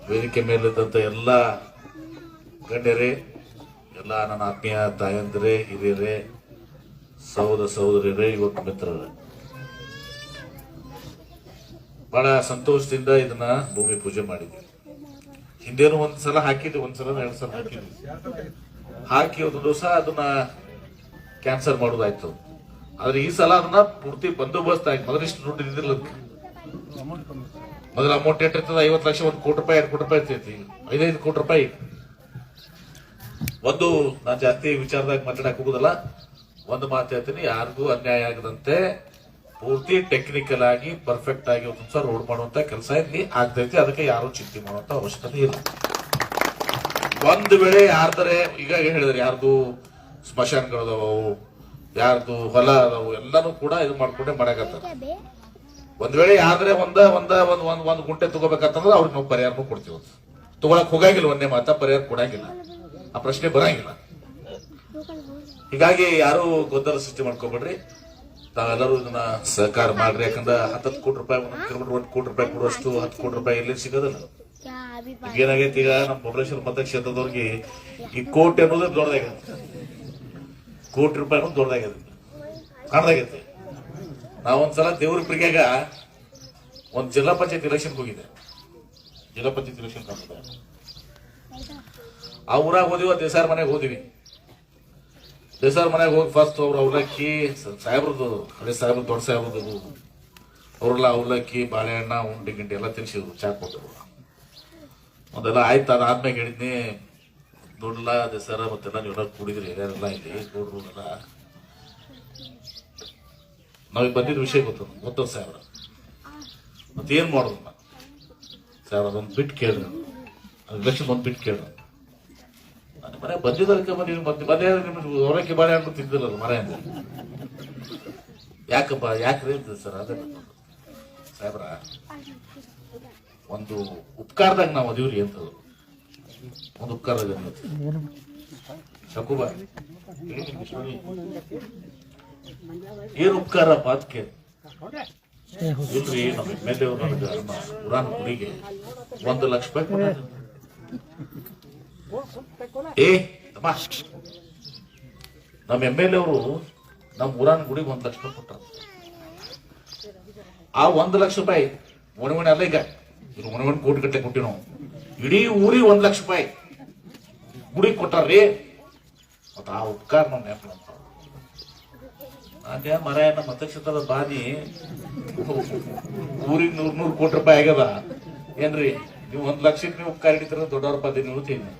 ವೇದಿಕೆ ಮೇಲಿದ್ದಂಥ ಎಲ್ಲ ಗಣ್ಯರೇ, ಎಲ್ಲ ನನ್ನ ಆತ್ಮೀಯ ತಾಯಂದಿರೇ, ಹಿರಿಯರೇ, ಸಹೋದರಿಯರೇ, ಯುವಕ ಮಿತ್ರರೇ, ಬಹಳ ಸಂತೋಷದಿಂದ ಇದನ್ನ ಭೂಮಿ ಪೂಜೆ ಮಾಡಿದ್ವಿ. ಹಿಂದೇನು ಒಂದ್ಸಲ ಹಾಕಿದ್ವಿ, ಒಂದ್ಸಲ 2 ಸಲ ಹಾಕಿ ಒಂದು ದಿವಸ ಅದನ್ನ ಕ್ಯಾನ್ಸಲ್ ಮಾಡೋದಾಯ್ತು. ಆದ್ರೆ ಈ ಸಲ ಅದನ್ನ ಪೂರ್ತಿ ಬಂದೋಬಸ್ತ್ ಆಗಿ ಮೊದಲು ಇಷ್ಟು ದುಡ್ಡು ಇದ್ದಿಲ್ಲ. ಮೊದಲ ಅಮೌಂಟ್ ಎಷ್ಟಿರ್ತದ? 50 ಲಕ್ಷ, 1 ಕೋಟಿ ರೂಪಾಯಿ, 2 ಕೋಟಿ ರೂಪಾಯಿ ಇರ್ತೈತಿ, 5 ಕೋಟಿ ರೂಪಾಯಿ. ಒಂದು ನಾನು ಜಾಸ್ತಿ ವಿಚಾರದಾಗ ಮಾತಾಡಕ್ ಹೋಗುದಲ್ಲ, ಒಂದು ಮಾತು ಹೇಳ್ತೀನಿ, ಯಾರಿಗೂ ಅನ್ಯಾಯ ಆಗದಂತೆ ಪೂರ್ತಿ ಟೆಕ್ನಿಕಲ್ ಆಗಿ ಪರ್ಫೆಕ್ಟ್ ಆಗಿ ಒಂದು ಸಲ ರೋಡ್ ಮಾಡುವಂತ ಕೆಲಸ ಇಲ್ಲಿ ಆಗ್ತೈತಿ. ಅದಕ್ಕೆ ಯಾರು ಚಿಂತೆ ಮಾಡುವಂತ ಅವಶ್ಯಕತೆ ಇಲ್ಲ. ಒಂದು ವೇಳೆ ಯಾರ್ದರೆ ಈಗ ಹೇಳಿದ್ರೆ ಯಾರ್ದು ಸ್ಮಶಾನಗಳದವು, ಯಾರ್ದು ಹೊಲ ಅದಾವು, ಎಲ್ಲಾನು ಕೂಡ ಇದು ಮಾಡ್ಕೊಂಡೆ ಮಾಡಕತ್ತ. ಒಂದ್ ವೇಳೆ ಯಾವ್ದ್ರೆ ಒಂದ್ ಗುಂಟೆ ತಗೋಬೇಕಂತಂದ್ರೆ ಅವ್ರಿಗೆ ನಾವು ಪರಿಹಾರನೂ ಕೊಡ್ತೀವಿ. ತಗೊಳಕ್ ಹೋಗಂಗಿಲ್ಲ, ಒಂದೇ ಮಾತ ಪರಿಹಾರ ಕೊಡಂಗಿಲ್ಲ, ಆ ಪ್ರಶ್ನೆ ಬರಂಗಿಲ್ಲ. ಹೀಗಾಗಿ ಯಾರು ಗೊಂದಲ ಸೃಷ್ಟಿ ಮಾಡ್ಕೋಬೇಡ್ರಿ, ತಾವೆಲ್ಲರೂ ಇದನ್ನ ಸಹಕಾರ ಮಾಡ್ರಿ. ಯಾಕಂದ್ರೆ 10 ಕೋಟಿ ರೂಪಾಯಿ, 1 ಕಿಲೋಮೀಟರ್ 1 ಕೋಟಿ ರೂಪಾಯಿ ಕೊಡುವಷ್ಟು 10 ಕೋಟಿ ರೂಪಾಯಿ ಎಲ್ಲಿ ಸಿಗೋದಿಲ್ಲ. ಈಗ ಏನಾಗೈತಿ, ಈಗ ನಮ್ಮ ಬಬಲೇಶ್ವರ ಮತಕ್ಷೇತ್ರದವ್ರಿಗೆ ಈ ಕೋಟಿ ಅನ್ನೋದು ದೊಡ್ಡದಾಗೈತೆ, ಕೋಟಿ ರೂಪಾಯಿ ಅನ್ನೋದು ದೊಡ್ಡದಾಗೈತೆ, ಕಾಣ್ದಾಗೈತೆ. ನಾವೊಂದ್ಸಲ ದೇವ್ರಪುರಿಗಾಗ ಒಂದ್ ಜಿಲ್ಲಾ ಪಂಚಾಯತ್ ಎಲೆಕ್ಷನ್ ಹೋಗಿದೆ. ಜಿಲ್ಲಾ ಪಂಚಾಯತ್ ಎಲೆಕ್ಷನ್ ಕಾಣ್ತದೆ. ಆ ಊರಾಗ ಹೋದಿವ, ದೇಸಾರ್ ಮನೆಗೆ ಹೋದಿವಿ. ದೇಸಾರ್ ಮನೆಗೆ ಹೋಗಿ ಫಸ್ಟ್ ಅವ್ರು ಅವಲಕ್ಕಿ, ಸಾಹೇಬ್ರದ್ದು ಹಳೆ ಸಾಹೇಬ್ರದ್ದು, ದೊಡ್ಡ ಸಾಹೇಬ್ರದ್ದು, ಅವ್ರೆಲ್ಲ ಅವಲಕ್ಕಿ, ಬಾಳೆಹಣ್ಣ, ಉಂಡಿ ಗಿಂಡಿ ಎಲ್ಲ ತಿನ್ಸಿದ್ರು, ಚಾ ಕೊಟ್ಟರು. ಅದೆಲ್ಲ ಆಯ್ತು. ಅದಾದ್ಮೇಲೆ ಹೇಳಿದ್ನಿ, ದೊಡ್ಡಲ್ಲ ದೇಸಾರ ಮತ್ತೆಲ್ಲ ನೀವೆಲ್ಲ ಕೂಡಿದ್ರಿ, ಯಾರೆಲ್ಲ ಇಲ್ಲಿ ನೋಡ್ರು ಎಲ್ಲ. ನಾವೀಗ ಬಂದಿದ್ದ ವಿಷಯ ಗೊತ್ತದ ಸಾಹೇಬ್ರ, ಮತ್ತೇನ್ ಮಾಡೋದು ಸಾಹೇಬ್ರ, ಅದೊಂದು ಬಿಟ್ಟು ಕೇಳ್ರಿ, ಎಲೆಕ್ಷನ್ ಒಂದು ಬಿಟ್ಟು ಕೇಳ್ರಿ. ನನ್ನ ಮನೆ ಬಂದಿದ್ದಕ್ಕೆ ಮನೆ ನಿಮ್ಗೆ ಅವಲಕ್ಕಿ ಬಾಳೆಹಣ್ಣು ತಿಂದಿಲ್ಲಲ್ಲ ಮನೆಯಿಂದ. ಯಾಕಪ್ಪ, ಯಾಕ್ರಿ ಸರ್? ಅದೇ ಸಾಹೇಬ್ರ, ಒಂದು ಉಪಕಾರದಾಗ ನಾವು ಅದೀವ್ರಿ ಅಂತ, ಒಂದು ಉಪಕಾರದಾಗ ಶಕುಬ ಏನ್ ಉಪಕಾರಪ್ಪ ಅದಕ್ಕೆ ಇಲ್ರಿ. ನಮ್ಮ ಎಮ್ಮೆಲ್ಲೆ ಅವರು ನನಗೆ ನಮ್ಮ ಪುರಾಣ ಗುಡಿಗೆ 1 ಲಕ್ಷ ರೂಪಾಯಿ ಕೊಟ್ಟಾರ. ನಮ್ಮ ಎಮ್ಮೆಲ್ಲೆ ಅವರು ನಮ್ಮ ಪುರಾಣ ಗುಡಿಗೆ 1 ಲಕ್ಷ ರೂಪಾಯಿ ಕೊಟ್ಟಾರ. ಆ 1 ಲಕ್ಷ ರೂಪಾಯಿ ಒಣವಣೆ ಅಲ್ಲ, ಈಗ ಒಣವಣೆ ಕೋಟಿ ಗಟ್ಟಲೆ ಕೊಟ್ಟಿವಿ ನಾವು. ಇಡೀ ಊರಿಗೆ 1 ಲಕ್ಷ ರೂಪಾಯಿ ಗುಡಿಗೆ ಕೊಟ್ಟಾರ್ರಿ. ಮತ್ತ ಆ ಉಪಕಾರ ನಾವು ನೆನಪು ಅಂತ ಅದೇ ಮರ ನಮ್ಮ ಮತಕ್ಷೇತ್ರದ ಬಾದಿ ಊರಿಗೆ 100 ಕೋಟಿ ರೂಪಾಯಿ ಆಗ್ಯದ. ಏನ್ರಿ ನೀವು 1 ಲಕ್ಷಕ್ಕೆ ನೀವು ಉಪಕಾರ ಹಿಡಿತೀರ, ದೊಡ್ಡವ್ರ ಬಾದಿ ನೀವು ತಿನ್ನಿ.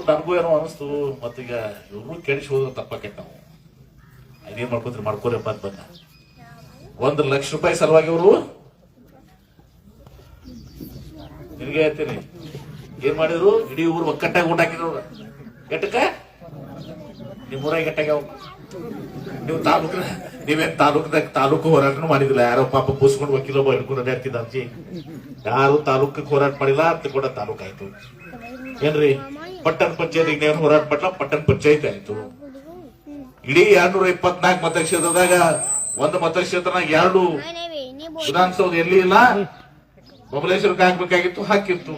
ನನಗೂ ಏನೋ ಅನಿಸ್ತು, ಮತ್ತೀಗ ಇವ್ರು ಕೆಡಿಸಿ ಹೋದ್ರೆ ತಪ್ಪಾಕೈತಿ. ನಾವು ಅದೇನ್ ಮಾಡ್ಕೋತೀರಿ, ಮಾಡ್ಕೋರಪ್ಪ ಅಂತ ಬಂದ 1 ಲಕ್ಷ ರೂಪಾಯಿ ಸಲುವಾಗಿ ಅವರು ನಿನಗೆ ಹೇಳ್ತೀನಿ ಏನ್ ಮಾಡಿದ್ರು, ಇಡೀ ಊರು ಒಕ್ಕಟ್ಟಾಗಿ ಊಟ ಹಾಕಿದ್ರು. ಎಟ್ಟಕ್ಕ ನಿಮ್ಮೂರಾಗ ಗಟ್ಟಾಗ್ಯಾವ. ನೀವು ನೀವೇನ್ ತಾಲೂಕು ಹೋರಾಟನೂ ಮಾಡಿದಿಲ್ಲ. ಯಾರೋ ಪಾಪ ಬೂಸ್ಕೊಂಡು ವಕೀಲ ಒಬ್ಬ ಹಿಡ್ಕೊಂಡು ಅಡ್ಯಾಡ್ತಿದ್ದ ಅಂಜಿ. ಯಾರು ತಾಲೂಕಕ್ಕೆ ಹೋರಾಟ ಮಾಡಿಲ್ಲ ಅಂತ ಕೂಡ ತಾಲೂಕ್ ಆಯ್ತು. ಏನ್ರಿ ಪಟ್ಟಣ ಪಂಚಾಯತ್ ಇನ್ನೇನು ಹೋರಾಟ ಪಟ್ಲ, ಪಟ್ಟಣ ಪಂಚಾಯತ್ ಆಯ್ತು. ಇಡೀ 224 ಮತಕ್ಷೇತ್ರದಾಗ ಒಂದು ಮತಕ್ಷೇತ್ರನಾಗ 2 ವಿಧಾನಸೌಧ ಎಲ್ಲಿ ಇಲ್ಲ, ಬಬಲೇಶ್ವರಕ್ಕೆ ಹಾಕ್ಬೇಕಾಗಿತ್ತು, ಹಾಕಿತ್ತು,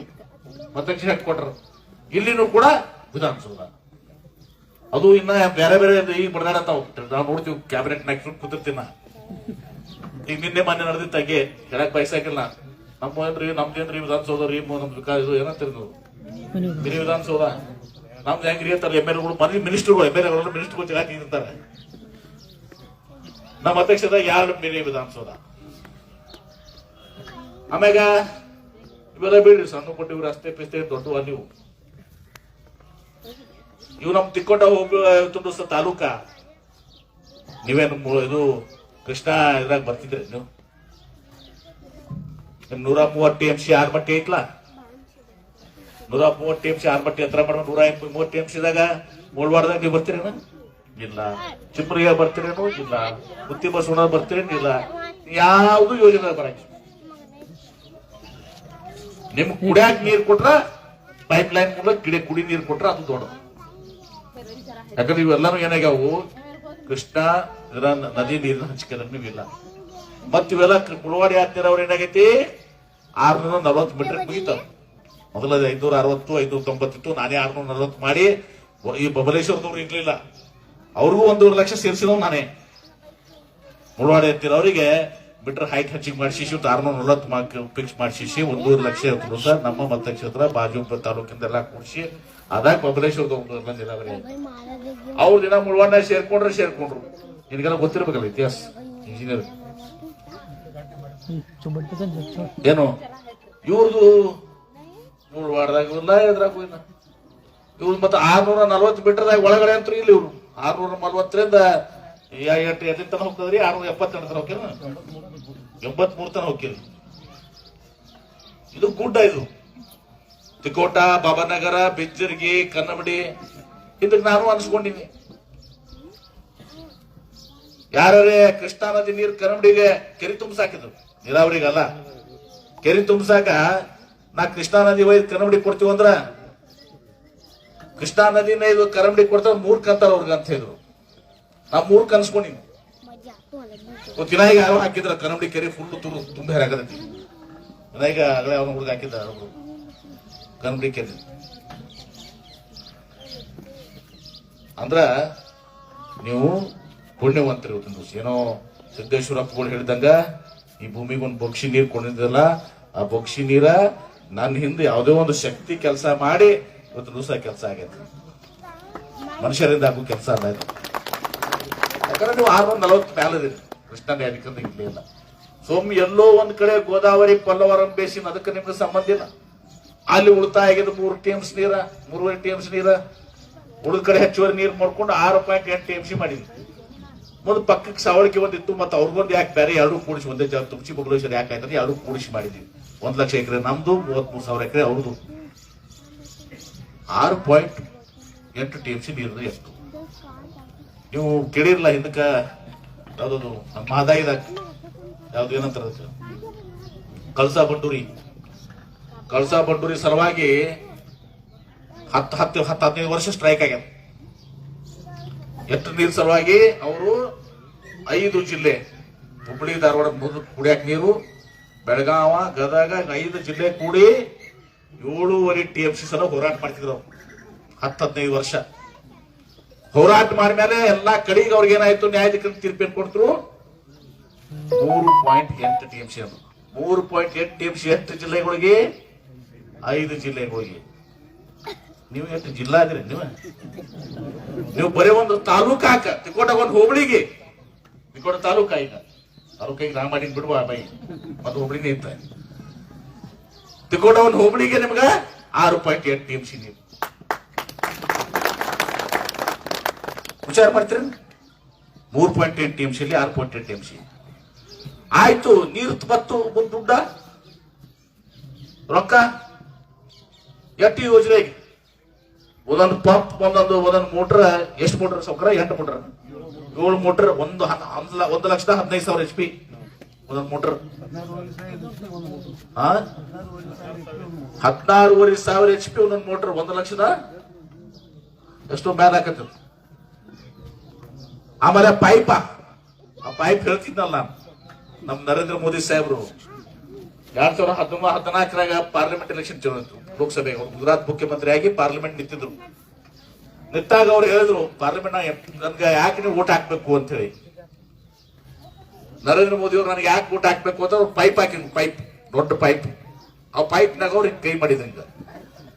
ಮತಕ್ಷೇತ್ರ ಕೊಟ್ರು. ಇಲ್ಲಿನೂ ಕೂಡ ವಿಧಾನಸೌಧ. ಅದು ಇನ್ನ ಬೇರೆ ಬೇರೆ ಈಗ ಬಡದಾಡತಾವ್. ನಾವು ನೋಡ್ತೀವಿ ಕ್ಯಾಬಿನೆಟ್ ನಾಯಕರು ಕೂತಿರ್ತೀನ. ಈಗ ನಿನ್ನೆ ಮೊನ್ನೆ ನಡೆದಿತ್ತಾಗೆ ಹೇಳಕ್ ಬಯಸಾಗಿಲ್ಲ. ನಮ್ದೇನ್ರಿ ವಿಧಾನಸೌಧ ರೀ, ನಮ್ದು ಇದು ಏನಂತೀರಿ ನೀವು, ಮಿನಿ ವಿಧಾನಸೌಧ ನಮ್ದು ಹೆಂಗ್ರಿ ಅಂತಾರೆ. ಎಮ್ಎಲ್ಎಗಳು ಮನೆ ಮಿನಿಸ್ಟರ್ಗಳು, ಎಮ್ಎಲ್ಎಗಳು ಮಿನಿಸ್ಟರ್ಗಳು ಜಾತಿ ಇರ್ತಾರೆ. ನಮ್ಮ ಅಧ್ಯಕ್ಷದಾಗ 2 ಮಿನಿ ವಿಧಾನಸೌಧ. ಆಮ್ಯಾಗ ಇವೆಲ್ಲ ಬಿಡ್ರಿ, ಸಣ್ಣ ಕೊಟ್ಟಿವಿ ರಸ್ತೆ ಪಿಸ್ತೆ ದೊಡ್ಡ ನೀವು. ಇವು ನಮ್ ತಿಕ್ಕೊಂಡ ಹೋಗ ತಾಲೂಕ. ನೀವೇನು ಇದು ಕೃಷ್ಣ ಇದ್ರಾಗ ಬರ್ತಿದ್ರಿ ನೀವು? 130 TMC 6 ಮಟ್ಟಿ ಐತ್ಲಾ, 130 TMC 6 ಮಟ್ಟಿ ಹತ್ರ ಮಾಡ 130 TMCದಾಗ ಮುಳ್ವಾಡದಾಗ ನೀವು ಬರ್ತೀರೇನು? ಇಲ್ಲ. ಚಿಪ್ರಿಗೆ ಬರ್ತೀರೇನು? ಇಲ್ಲ. ಮುತ್ತಿ ಬಸವಣ್ಣ ಬರ್ತೀರೇನು? ಇಲ್ಲ. ಯಾವುದು ಯೋಜನೆ ಬರಂಗಿಲ್ಲ. ನಿಮ್ ಕುಡಿಯಾಕ ನೀರ್ ಕೊಟ್ರ, ಪೈಪ್ ಲೈನ್ ಮೂಲಕ ಕುಡಿ ನೀರು ಕೊಟ್ರ ಅದು ದೊಡ್ಡದು. ಯಾಕಂದ್ರೆ ಇವೆಲ್ಲಾನು ಏನಾಗ್ಯಾವು, ಕೃಷ್ಣ ನದಿ ನೀರಿನ ಹಂಚಿಕೆ ಇಲ್ಲ. ಮತ್ ಇವೆಲ್ಲ ಮುಳವಾಡಿ ಆತ್ಮೀಯರವ್ರು ಏನಾಗೈತಿ 640 ಮೀಟರ್ ಮುಗಿತಾವ. ಮೊದಲ 560 590 ನಾನೇ 640 ಮಾಡಿ ಈ ಬಬಲೇಶ್ವರದವ್ರು ಇರ್ಲಿಲ್ಲ, ಅವ್ರಿಗೂ 1.5 ಲಕ್ಷ ಸೇರಿಸಿದವ್ ನಾನೇ. ಮುಳವಾಡೆ ಅಂತೀರ ಅವರಿಗೆ ಬಿಟ್ರೆ ಹೈಟ್ ಹೆಚ್ಚಿಗೆ ಮಾಡಿಸಿ 640 ಫಿಕ್ಸ್ ಮಾಡಿಸಿ 1.5 ಲಕ್ಷ ಇರ್ತದೆ ಸರ್. ನಮ್ಮ ಮತಕ್ಷೇತ್ರ ಬಾಜು ತಾಲೂಕಿಂದೆಲ್ಲ ಕೂಡಿಸಿ ಅದಾಗ ಬಬಲೇಶ್ವರದವ್ರು ನೀರಾವರಿ ಅವ್ರ ದಿನ ಮುಳವಾಡ ಸೇರ್ಕೊಂಡ್ರು. ನಿನಗೆಲ್ಲ ಗೊತ್ತಿರ್ಬೇಕಲ್ಲ ಇತಿಹಾಸ, ಇಂಜಿನಿಯರ್ ಏನು ಇವ್ರದು ಮುಳವಾಡದಾಗ ಇಲ್ಲ, ಎದ್ರಾಗೂ ಇಲ್ಲ. ಇವ್ರು ಮತ್ತೆ 640 ಮೀಟರ್ದಾಗ ಒಳಗಡೆ ಅಂತೂ ಇಲ್ಲ. ಇವ್ರು 640ರಿಂದ ಎಲ್ಲಿಂದ ತನ ಹೋಗ್ತದ್ರಿ? 672 ತನ ಹೋಗ್ಯಾರ, 83 ತನ ಹೋಗ್ಯಾರ. ಇದು ಗುಡ್ಡ, ಇದು ತಿಕೋಟ, ಬಾಬಾನಗರ, ಬಿಜ್ಜರ್ಗಿ, ಕನ್ನಮಡಿ ಇದಕ್ಕೆ ನಾನು ಅನ್ಸ್ಕೊಂಡಿನಿ. ಯಾರೇ ಕೃಷ್ಣಾ ನದಿ ನೀರು ಕನ್ನಮಡಿಗೆ ಕೆರೆ ತುಂಬಿಸಾಕಿದ್ರು, ನೀರಾವರಿಗಲ್ಲ. ಕೆರೆ ತುಂಬಿಸಾಕ ನಾ ಕೃಷ್ಣಾ ನದಿ ಒಯ್ದು ಕನ್ನಮಡಿ ಕೊಡ್ತೀವಿ ಅಂದ್ರ ಕೃಷ್ಣಾ ನದಿನ ಇದು ಕನ್ನಮಡಿ ಕೊಡ್ತಾರ ಮೂರ್ ಕಂತಾರ ಅವ್ರಿಗೆ ಅಂತ ಹೇಳಿದ್ರು. ನಾ 3 ಕನ್ಸ್ಕೊಂಡಿನಿ. ವಿನಾಯಕ ಯಾರೋ ಹಾಕಿದ್ರ ಕನ್ನಮಡಿ ಕೆರೆ ಫುಲ್ ತುಂಬ ಹೇರಾಗದೈತಿ. ವಿನಾಯಕ ಆಗಲೇ ಅವನ ಹುಡುಗ ಹಾಕಿದ್ದ ಕನ್ನಮಡಿ ಕೆರೆ. ಅಂದ್ರ ನೀವು ಪುಣ್ಯವಂತರು. ಇವತ್ತಿನ ದಿವಸ ಏನೋ ಸಿದ್ದೇಶ್ವರಪ್ಪಗಳು ಹೇಳಿದಂಗ ಈ ಭೂಮಿಗೆ ಒಂದು ಬೊಕ್ಷಿ ನೀರು ಕೊಂಡಿದ್ದಲ್ಲ, ಆ ಬೊಕ್ಷಿ ನೀರ ನನ್ನ ಹಿಂದೆ ಯಾವುದೇ ಒಂದು ಶಕ್ತಿ ಕೆಲಸ ಮಾಡಿ ಇವತ್ತು ದಿವಸ ಕೆಲಸ ಆಗೈತೆ. ಮನುಷ್ಯರಿಂದ ಆಗೋ ಕೆಲಸ ಅಲ್ಲ ಇದು. ಯಾಕಂದ್ರೆ ನೀವು 640 ಮ್ಯಾಲದಿರಿ, ಕೃಷ್ಣ ಅದಕ್ಕೆ ಇರ್ಲಿಲ್ಲ. ಸೋಮ್ ಎಲ್ಲೋ ಒಂದ್ ಕಡೆ ಗೋದಾವರಿ ಪಲ್ಲವರಂ ಬೇಸಿನ್, ಅದಕ್ಕೆ ನಿಮ್ಗೆ ಸಂಬಂಧ ಇಲ್ಲ. ಅಲ್ಲಿ ಉಳಿತಾಯ ಆಗಿದೆ 3 TMC ನೀರ, 3.5 TMC ನೀರ. ಉಳಿದ ಕಡೆ ಹೆಚ್ಚುವರಿ ನೀರು ಮಾಡ್ಕೊಂಡು 6.8 TMC ಮಾಡಿದ್ವಿ. ಮುಂದೆ ಪಕ್ಕಕ್ಕೆ ಸಾವಳಿಕೆ ಒಂದಿತ್ತು, ಮತ್ತೆ ಅವ್ರಿಗೊಂದು ಯಾಕೆ ಬೇರೆ 2 ಕೂಡಿಸಿ ಒಂದೇ ಜಾಗ ತುಮಚಿ ಬಬಲೇಶ್ವರ ಯಾಕೆ ಆಯ್ತಾರೆ 2 ಕೂಡಿಸಿ ಮಾಡಿದ್ವಿ. 1 ಲಕ್ಷ ಎಕರೆ ನಮ್ದು, 33,000 ಎಕರೆ ಅವ್ರದ್ದು. 6.8 TMC ನೀರು ಎಷ್ಟು ನೀವು ಕೇಳಿರಲ್ಲ. ಹಿಂದಕ್ಕ ಯಾವ್ದದು ನಮ್ಮ ಮಹದಾಯಿದಾಗ ಯಾವ್ದು ಏನಂತಾರ ಕಳಸಾ ಬಂಡೂರಿ ಸಲುವಾಗಿ 10-15 ವರ್ಷ ಸ್ಟ್ರೈಕ್ ಆಗ್ಯಾದ. ಎಷ್ಟು ನೀರು ಸಲುವಾಗಿ ಅವರು 5 ಜಿಲ್ಲೆ, ಹುಬ್ಬಳ್ಳಿ ಧಾರವಾಡ ಕುಡಿಯಾಕ ನೀರು, ಬೆಳಗಾವ, ಗದಗ 5 ಜಿಲ್ಲೆ ಕೂಡಿ 7.5 TMC ಸಲ ಹೋರಾಟ ಮಾಡ್ತಿದ್ರು. 10-15 ವರ್ಷ ಹೋರಾಟ ಮಾಡಿದ್ಮೇಲೆ ಎಲ್ಲಾ ಕಡೆಗೆ ಅವ್ರಿಗೆ ಏನಾಯ್ತು, ನ್ಯಾಯಾಧೀಕರಣ ತೀರ್ಪೇನ್ ಕೊಡ್ತರು 3.8 TMC. 3.8 TMC ಎಷ್ಟು ಜಿಲ್ಲೆಗಳಿಗೆ? 5 ಜಿಲ್ಲೆಗಳಿಗೆ. ನೀವು ಎಷ್ಟು ಜಿಲ್ಲಾ ಅದ್ರಿ? ನೀವು ಬರೀ ಒಂದು ತಾಲೂಕು ಹಾಕ, ತಿಕೋಟ ಒಂದು ಹೋಬಳಿಗೆ, ತಿಕೋಟ ತಾಲೂಕ, ಈಗ ತಾಲೂಕಿಗೆ ನಾ ಮಾಡಿದ್ ಬಿಡುವ ಬೈ, ಮತ್ತೆ ಹೋಬಳಿನೇ ಇತ್ತ. ತಿಕೋಟ ಒಂದು ಹೋಬಳಿಗೆ ನಿಮ್ಗ 6.8 TMC ನೀರು. ವಿಚಾರ ಮಾಡ್ತೀರ? 3.8 TMC ಅಲ್ಲಿ 6.8 TMC ಆಯ್ತು. ನೀರು ಬತ್ತು, ಮುಂದ್ ದುಡ್ಡ ರೊಕ್ಕ ಎಷ್ಟು ಯೋಜನೆಗೆ? ಒಂದೊಂದು ಪಂಪ್, ಒಂದೊಂದು ಮೋಟರ್. ಎಷ್ಟು ಮೋಟರ್ ಸೌಕರ್ಯ? 8 ಮೋಟರ್, 7 ಮೋಟರ್. 1,15,000 HP ಒಂದೊಂದು ಮೋಟರ್. 16,500 HP ಒಂದೊಂದು ಮೋಟರ್. 1 ಲಕ್ಷದ ಎಷ್ಟು ಮ್ಯಾಲ ಹಾಕತ್ತ. ಆಮೇಲೆ ಪೈಪ, ಆ ಪೈಪ್ ಹೇಳ್ತಿದ್ನಲ್ಲ ನಾನು, ನಮ್ ನರೇಂದ್ರ ಮೋದಿ ಸಾಹೇಬ್ರು 2014 ಪಾರ್ಲಿಮೆಂಟ್ ಎಲೆಕ್ಷನ್ ಚಲೋ ಲೋಕಸಭೆ, ಗುಜರಾತ್ ಮುಖ್ಯಮಂತ್ರಿ ಆಗಿ ಪಾರ್ಲಿಮೆಂಟ್ ನಿಂತಿದ್ರು. ನಿಂತಾಗ ಅವ್ರು ಹೇಳಿದ್ರು ಪಾರ್ಲಿಮೆಂಟ್ ನನ್ಗೆ ಯಾಕೆ ನೀವು ಓಟ್ ಹಾಕ್ಬೇಕು ಅಂತ ಹೇಳಿ. ನರೇಂದ್ರ ಮೋದಿ ಅವ್ರು ನನಗೆ ಯಾಕೆ ಓಟ್ ಹಾಕ್ಬೇಕು ಅಂತ ಅವ್ರು ಪೈಪ್ ಹಾಕಿದ್ರು, ದೊಡ್ಡ ಪೈಪ್. ಆ ಪೈಪ್ನಾಗ ಅವ್ರು ಕೈ ಮಾಡಿದ್ರಿ.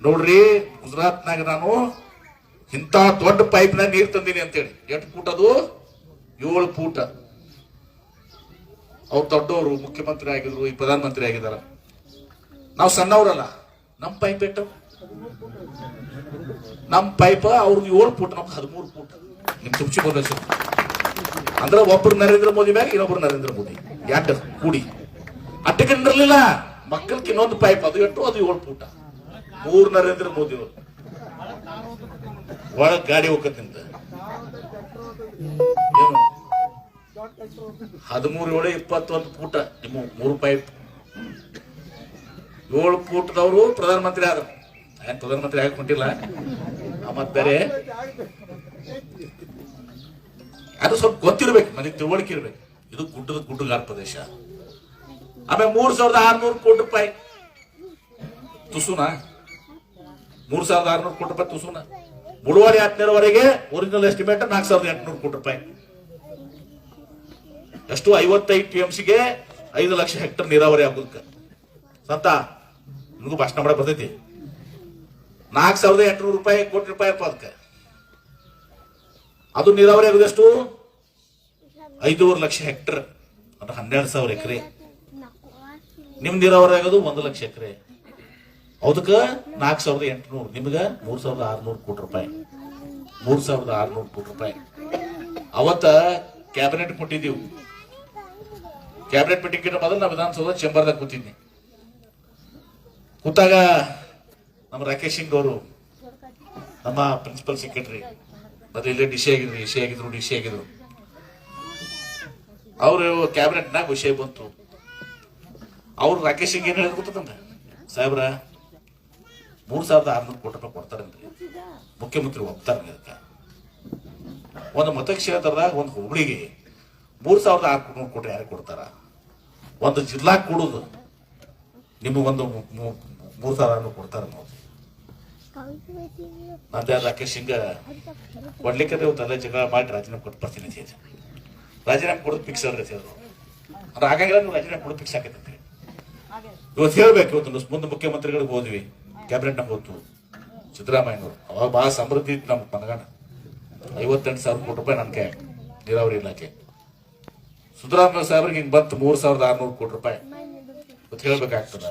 ನೋಡ್ರಿ, ಗುಜರಾತ್ನಾಗ ನಾನು ಇಂಥ ದೊಡ್ಡ ಪೈಪ್ನಾಗ ನೀರು ತಂದೀನಿ ಅಂತೇಳಿ. ಎಷ್ಟು ಫೂಟ್ ಅದು? 7 ಫೂಟ್. ಅವ್ರು ದೊಡ್ಡವರು, ಮುಖ್ಯಮಂತ್ರಿ ಆಗಿದ್ರು, ಈ ಪ್ರಧಾನಮಂತ್ರಿ ಆಗಿದಾರ. ನಾವು ಸಣ್ಣವ್ರಲ್ಲ. ನಮ್ ಪೈಪ್ ಎಷ್ಟು? ನಮ್ ಪೈಪ್ ಅವ್ರದ್ದು 7 ಫೂಟ್, ನಮ್ಗೆ 13 ಫೂಟ್. ನಿಮ್ ತುಮಚಿ ಬದಲಾಯಿಸ ಅಂದ್ರೆ ಒಬ್ರು ನರೇಂದ್ರ ಮೋದಿ ಮ್ಯಾಗ ಇನ್ನೊಬ್ರು ನರೇಂದ್ರ ಮೋದಿ, 2 ಕೂಡಿ. ಅಟ್ಟಕ್ಕೆ ಇರಲಿಲ್ಲ. ಮಕ್ಕಳಿಗೆ ಇನ್ನೊಂದು ಪೈಪ್, ಅದು ಎಷ್ಟು? ಅದು 7 ಫೂಟ. 3 ನರೇಂದ್ರ ಮೋದಿ ಅವರು ಒಳಗ್ ಗಾಡಿ ಹೋಗತ್ತಿಂತ ಏನು 13 7 21 ಫೂಟ ನಿಮ್ಮ 3 ಪೈಪ್. 7 ಫೂಟ್ದವರು ಪ್ರಧಾನಮಂತ್ರಿ ಆದ್ರು. ಪ್ರಧಾನಮಂತ್ರಿ ಹಾಕೊಂಡಿಲ್ಲ. ಮತ್ ಬೇರೆ ಅದು ಸ್ವಲ್ಪ ಗೊತ್ತಿರ್ಬೇಕು, ನನಗೆ ತಿಳುವಳಿಕೆ ಇರ್ಬೇಕು. ಇದು ಗುಡ್ಡಗಾರ ಪ್ರದೇಶ. ಆಮೇಲೆ 3,600 ಕೋಟಿ ರೂಪಾಯಿ ತುಸುನ 3,600 ಕೋಟಿ ರೂಪಾಯಿ ತುಸುನ. ಮುಳುವಾಡಿ ಆತ್ನೇರವರೆಗೆ ಒರಿಜಿನಲ್ ಎಸ್ಟಿಮೇಟ್ 4,800 ಕೋಟಿ ರೂಪಾಯಿ. ಎಷ್ಟು? 55 TMCಗೆ 5 ಲಕ್ಷ ಹೆಕ್ಟರ್ ನೀರಾವರಿ ಆಗುದಕ್ಕ ಸಂತ ನಿಮಗೂ ಭಾಷಣ ಮಾಡಕ್ ಬರ್ತೈತಿ. 4,800 ಕೋಟಿ ರೂಪಾಯಿ ಅದಕ್ಕೆ. ಅದು ನೀರಾವರಿ ಆಗುದು ಎಷ್ಟು? 5.5 ಲಕ್ಷ ಹೆಕ್ಟರ್ ಅಂದ್ರೆ 12,000 ಎಕರೆ. ನಿಮ್ ನೀರಾವರಿ ಆಗೋದು 1 ಲಕ್ಷ ಎಕರೆ. ಅದಕ್ಕೆ 4,800, ನಿಮ್ಗೆ 3,600 ಕೋಟಿ ರೂಪಾಯಿ. 3,600 ಕೋಟಿ ರೂಪಾಯಿ. ಅವತ್ತ ಕ್ಯಾಬಿನೆಟ್ ಕೊಟ್ಟಿದ್ದೀವಿ. ಕ್ಯಾಬಿನೆಟ್ ಮೀಟಿಂಗ್ ಮೊದಲು ನಾ ವಿಧಾನಸೌಧ ಚೇಂಬರ್ದಾಗ ಕೂತಿದ್ನಿ. ಕೂತಾಗ ನಮ್ಮ ರಾಕೇಶ್ ಸಿಂಗ್ ಅವರು, ನಮ್ಮ ಪ್ರಿನ್ಸಿಪಲ್ ಸೆಕ್ರೆಟರಿ, ಮತ್ತೆ ಇಲ್ಲೇ ಡಿ ಸಿ ಆಗಿದ್ರು. ಅವರು ಕ್ಯಾಬಿನೆಟ್ನಾಗ ವಿಷಯ ಬಂತು. ಅವ್ರು ರಾಕೇಶ್ ಸಿಂಗ್ ಏನ್ ಹೇಳಿದ್ ಗೊತ್ತಂದ್ರೆ, ಸಾಹೇಬ್ರ 3,600 ಕೋಟಿ ರೂಪಾಯಿ ಕೊಡ್ತಾರನ್ರಿ, ಮುಖ್ಯಮಂತ್ರಿ ಒಪ್ತಾರ. ಒಂದು ಮತಕ್ಷೇತ್ರದಾಗ ಒಂದು ಹುಬ್ಳಿಗೆ 3,600 ಕೋಟಿ ಯಾರು ಕೊಡ್ತಾರ? ಒಂದು ಜಿಲ್ಲಾ ಕೊಡುದು ನಿಮಗೊಂದು 3,600 ಕೊಡ್ತಾರ. ನಂದೇ ರಾಕೇಶ್ ಸಿಂಗ್ ಕೊಡ್ಲಿಕ್ಕೆ ತಲೆ ಜಗಳ ಮಾಡಿ ರಾಜೀನಾಮೆ ಕೊಟ್ಟು ಬರ್ತೀನಿ ಅಂತ ಹೇಳಿ. ರಾಜೀನಾಮೆ ಕೊಡೋದು ಫಿಕ್ಸ್ ಆಗೈತೆ. ಅಂದ್ರೆ ಹಾಗಾಗಿಲ್ಲ, ನೀವು ರಾಜೀನಾಮೆ ಕೊಡೋದು ಫಿಕ್ಸ್ ಆಗೈತೆ. ಇವತ್ತು ಹೇಳ್ಬೇಕು. ಇವತ್ತು ಮುಂದೆ ಮುಖ್ಯಮಂತ್ರಿಗಳಿಗೆ ಹೋದ್ವಿ, ಕ್ಯಾಬಿನೆಟ್ನಾಗ ಹೋಗ್ತು ಸಿದ್ದರಾಮಯ್ಯನವರು. ಅವಾಗ ಬಹಳ ಸಮೃದ್ಧಿ ಇತ್ತು ನಮ್ಮ ಮನಗಂಡ. 58,000 ಕೋಟಿ ರೂಪಾಯಿ ನನ್ನ ಕೈ ನೀರಾವರಿ ಇಲಾಖೆ. ಸಿದ್ದರಾಮಯ್ಯ ಸಾಹೇಬ್ರಿಗೆ ಹಿಂಗ್ ಬಂತು 3,600 ಕೋಟಿ ರೂಪಾಯಿ. ಇವತ್ತು ಹೇಳ್ಬೇಕಾಗ್ತದ.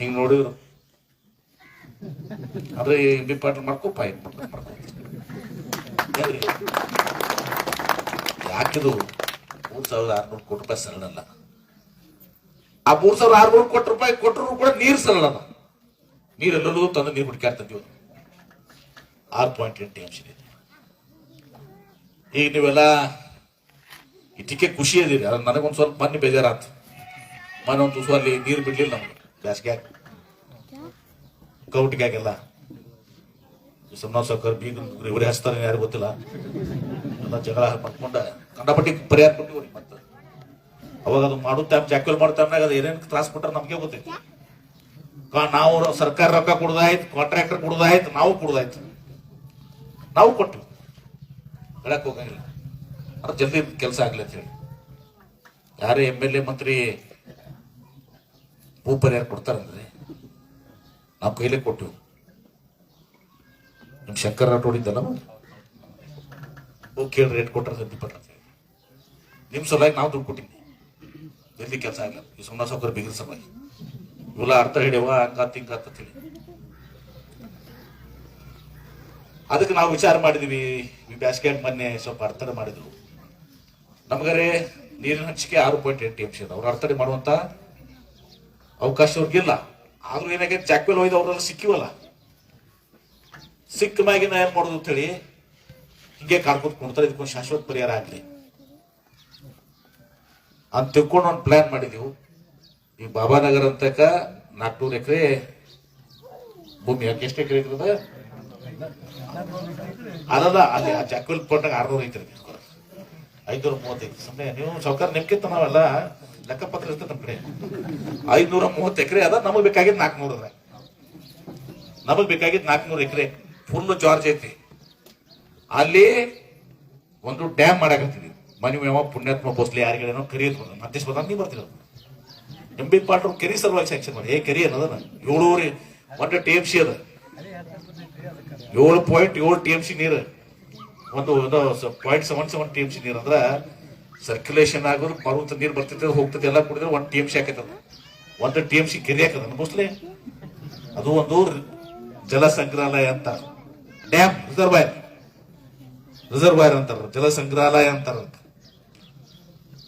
ಹಿಂಗ್ ನೋಡಿದ್ರು ಅಂದ್ರೆ ಬಿ ಪಾಟೀಲ್ ಮಾಡ್ಕೋಪ ಯಾಕಿದು 3,600 ಕೋಟಿ ರೂಪಾಯಿ ಸರಳಲ್ಲ. ಆ 3,600 ಕೋಟಿ ರೂಪಾಯಿ ಕೊಟ್ಟರು ಕೂಡ ನೀರು ಸರಳಲ್ಲ. ನೀರೆಲ್ಲರೂ ತಂದು ನೀರು ಹುಡುಕಾಡ್ತೀವಿ. 6.8 TMC ಇದೆ. ಈಗ ನೀವೆಲ್ಲ ಇದಕ್ಕೆ ಖುಷಿ ಅದೀರಿ. ಅದ್ರ ನನಗೊಂದು ಸ್ವಲ್ಪ ಮೊನ್ನೆ ಬೇಜಾರಾತು. ಮೊನ್ನೆ ಒಂದು ತುಸು ಅಲ್ಲಿ ನೀರು ಬಿಡ್ಲಿಲ್ಲ ನಮ್ಗೆ ಬ್ಯಾಸ್ಗ್ಯಾಗ ಕೌಟಿಗಾಗೆಲ್ಲ. ಸೌಕರ್ ಬೀಗ ಇವರೇ ಹಚ್ತಾರೆ, ಯಾರು ಗೊತ್ತಿಲ್ಲ. ಎಲ್ಲ ಜಗಳ ಮಾಡ್ಕೊಂಡ ಕಂಡಪಟ್ಟಿ ಪರಿಹಾರ ಕೊಟ್ಟಿವ್ರಿ. ಮತ್ತೆ ಅವಾಗ ಅದು ಮಾಡುತ್ತೆ ಜಾಕ್ವೆಲ್ ಮಾಡುತ್ತೆ ಅದು ಏನೇನು ತ್ರಾಸ ಕೊಟ್ಟಾರ ನಮ್ಗೆ ಗೊತ್ತೈತಿ. ನಾವು ಸರ್ಕಾರ ರೊಕ್ಕ ಕೊಡೋದಾಯ್ತು, ಕಾಂಟ್ರಾಕ್ಟರ್ ಕೊಡೋದಾಯ್ತು, ನಾವು ಕೊಟ್ಟಿವಿ. ಹೇಳಕ್ ಹೋಗಂಗಿಲ್ಲ. ಅದ್ರ ಜಲ್ದಿ ಕೆಲಸ ಆಗ್ಲಿ ಅಂತ ಹೇಳಿ ಯಾರೇ MLA ಮಂತ್ರಿ ಭೂ ಪರಿಹಾರ ಕೊಡ್ತಾರಂದ್ರೆ ನಾವು ಕೈಲೇ ಕೊಟ್ಟಿವಿ. ನಿಮ್ ಶಂಕರ್ ರಾಠೋಡ್ ಇದ್ದಲ್ಲ, ಹೋಗಿ ಕೇಳಿ ರೇಟ್ ಕೊಟ್ಟಾರ ಸಂದೀಪಟ್ಟ ಅಂತ ಹೇಳಿ. ನಿಮ್ ಸಲುವಾಗಿ ನಾವು ದುಡ್ಡು ಕೊಟ್ಟಿದ್ವಿ. ಜಲ್ದಿ ಕೆಲಸ ಆಗಲ್ಲ. ಈ ಸುಮ್ಮನೆ ಸೌಕರ್ಯ ಬಿಗಿದ ಸಲುವಾಗಿ ಇವೆಲ್ಲ ಅರ್ಥ ಹಿಡಿಯವ ಹಿಂಗತ್ತ ಹೇಳಿ ಅದಕ್ಕೆ ನಾವು ವಿಚಾರ ಮಾಡಿದ್ವಿ. ಈ ಬ್ಯಾಸ್ಗೆ ಮೊನ್ನೆ ಸ್ವಲ್ಪ ಅರ್ಥನೆ ಮಾಡಿದ್ರು. ನಮಗರೆ ನೀರಿನ ಹಂಚಿಕೆ 6.8 TMC ಅದ. ಅವ್ರು ಅರ್ಥನೆ ಮಾಡುವಂತ ಅವಕಾಶ ಅವ್ರಿಗಿಲ್ಲ. ಆದ್ರೂ ಏನಾಗೈತೆ, ಜಾಕ್ವೆಲ್ ಹೋಯ್ದು ಅವ್ರೆಲ್ಲ ಸಿಕ್ಕಿವಲ್ಲ. ಸಿಕ್ಕ ಮ್ಯಾಗಿನ ಏನ್ ಮಾಡೋದು ಅಂತ ಹೇಳಿ ಹಿಂಗೆ ಕಾಡ್ಕೊತ್ ಕೊಡ್ತಾರೆ. ಇದಕ್ಕೊಂದು ಶಾಶ್ವತ ಪರಿಹಾರ ಆಗ್ಲಿ ಅಂತ ತಿಳ್ಕೊಂಡು ಒಂದು ಪ್ಲಾನ್ ಮಾಡಿದೀವಿ. ಈ ಬಾಬಾನಗರ ಅಂತಕ 400 ಎಕರೆ ಭೂಮಿ. ಯಾಕೆ ಎಷ್ಟು ಎಕರೆ ಇರ್ತದ? ಅದಲ್ಲ, ಅಲ್ಲಿ ಆ ಜಾಕ್ವೆಲ್ ಪೋಟ್ನಾಗ 600 ಐತ್ರಿ. 535. ಸುಮ್ಮನೆ ನೀವು ಸೌಕರ್ಯ ನಿಮ್ಗಿಂತ ನಾವೆಲ್ಲ ಲೆಕ್ಕಪತ್ರ ಇರ್ತದೆ ನಮ್ಮ ಕಡೆ. 530 ಎಕರೆ ಅದ. ನಮಗ್ ಬೇಕಾಗಿದ್ 400 ಅದ. ನಮಗ್ ಬೇಕಾಗಿದ್ 400 ಎಕರೆ ಫುಲ್ ಜಾರ್ಜ್ ಐತಿ. ಅಲ್ಲಿ ಒಂದು ಡ್ಯಾಮ್ ಮಾಡಾಕತ್ತೀವಿ. ಮನೆ ಯಾವ ಪುಣ್ಯಾತ್ಮ ಭೋಸ್ಲೆ ಯಾರಿಗೇನೋ ಕರಿಯೋದು ಮಧ್ಯಸ್ ಬದ ನೀವು ಬರ್ತೀರ. MB ಪಾಟ್ರು ಕೆರಿ ಸಲುವಾಗಿ ಸ್ಯಾಂಕ್ಷನ್ ಮಾಡಿ. ಕೆರಿ ಅನ್ನೋದನ್ನ 7.1 TMC ಅದ. 7.7 TMC ನೀರು. ಒಂದು 0.77 TMC ನೀರು ಅಂದ್ರ ಸರ್ಕ್ಯುಲೇಷನ್ ಆಗೋದು ಮರುವಂತ ನೀರು ಬರ್ತೈತೆ, ಹೋಗ್ತದೆ, ಎಲ್ಲ ಕುಡಿದ್ರೆ 1 TMC ಹಾಕೈತದ. 1 TMC ಕೆರಿ ಹಾಕದ ಭೋಸ್ಲೆ. ಅದು ಒಂದು ಜಲ ಸಂಗ್ರಹಾಲಯ ಅಂತ. ಡ್ಯಾಮ್ ರಿಸರ್ವಾಯರ್ ಅಂತಾರ, ಜಲ ಸಂಗ್ರಹಾಲಯ ಅಂತಾರ.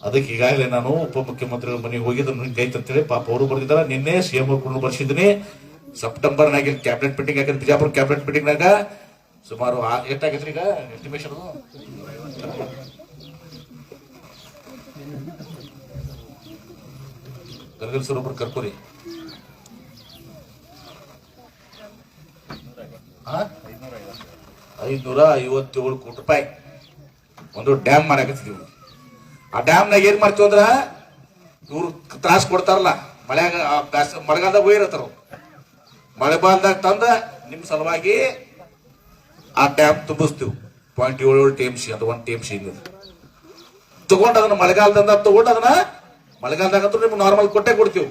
ಅದಕ್ಕೆ ಈಗಾಗಲೇ ನಾನು ಉಪಮುಖ್ಯಮಂತ್ರಿಗಳ ಮನೆಗೆ ಹೋಗಿದ್ದು ಹಿಂಗೈತೆ ಅಂತೇಳಿ ಪಾಪ ಅವರು ಬರ್ದಿದ್ದಾರೆ. ನಿನ್ನೆ CM ಕೂಡ ಬರ್ಸಿದ್ದೀನಿ. ಸೆಪ್ಟೆಂಬರ್ನಾಗ ಕ್ಯಾಬಿನೆಟ್ ಮೀಟಿಂಗ್ ಆಗಿತ್ತು. ಬಿಜಾಪುರ ಕ್ಯಾಬಿನೆಟ್ ಮೀಟಿಂಗ್ನಾಗ ಸುಮಾರು ಎಷ್ಟಾಗೈತ್ರಿ ಈಗ ಎಸ್ಟಿಮೇಷನ್? ಗರ್ಗಲ್ ಸರ್ ಒಬ್ರು ಕರ್ಕೋರಿ. 557 ಕೋಟಿ ರೂಪಾಯಿ ಒಂದು ಡ್ಯಾಮ್ ಮಾಡಾಕತ್ತಿದೀವಿ. ಆ ಡ್ಯಾಮ್ನಾಗ ಏನ್ ಮಾಡ್ತೀವಿ ಅಂದ್ರ ಇವ್ರು ತ್ರಾಸ ಕೊಡ್ತಾರಲ್ಲ, ಮಳೆಗಾಲದಾಗ ಹೋಗಿರತ್ತಾರ. ಮಳೆಗಾಲದಾಗ ತಂದ ನಿಮ್ ಸಲುವಾಗಿ ಆ ಡ್ಯಾಮ್ ತುಂಬಿಸ್ತೀವಿ 0.77 TMC ಅದು 1 TMC ತಗೊಂಡ್ ಅದನ್ನ ಮಳೆಗಾಲದಿಂದ ತಗೊಂಡ್ ಅದನ್ನ ಮಳೆಗಾಲದಾಗ ನಿಮ್ಗೆ ನಾರ್ಮಲ್ ಕೊಡ್ತೀವಿ.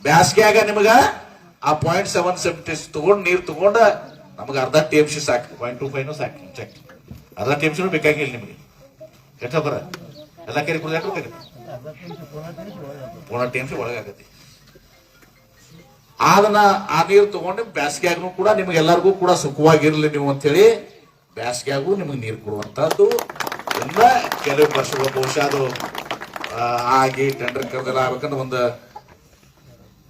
ಬ್ಯಾಸ್ಗ್ಯಾಗ ನಿಮಗ ಆ 0.77 ತಗೊಂಡ್ ನೀರ್ ತಗೊಂಡ ನಮಗ ಅರ್ಧ TMC ಸಾಕು, 0.25 ಸಾಕು. ಚೆಕ್ ಅರ್ಧ TMC ಬೇಕಾಗಿಲ್ಲ ನಿಮಗೆ. ಎಷ್ಟ ಬರ ಎಲ್ಲ ಕೆರೆ ಕುಡಿದಾಕ ಪೂರ್ಣ TMC ಒಳಗಾಗತಿ. ಅದನ್ನ ಆ ನೀರು ತಗೊಂಡು ಬ್ಯಾಸ್ಗ್ಯಾಗೂ ಕೂಡ ನಿಮ್ಗೆಲ್ಲರಿಗೂ ಕೂಡ ಸುಖವಾಗಿರ್ಲಿ ನೀವು ಅಂತೇಳಿ ಬ್ಯಾಸ್ಗ್ಯಾಗೂ ನಿಮಗೆ ನೀರು ಕೊಡುವಂತಹದ್ದು ಎಲ್ಲ ಕೆಲವು ವರ್ಷಗಳು ಬಹುಶಃ ಅದು ಆಗಿ ಟೆಂಡರ್ ಕರೆದೆಲ್ಲ ಆಗ್ಬೇಕಂದ್ರೆ ಒಂದು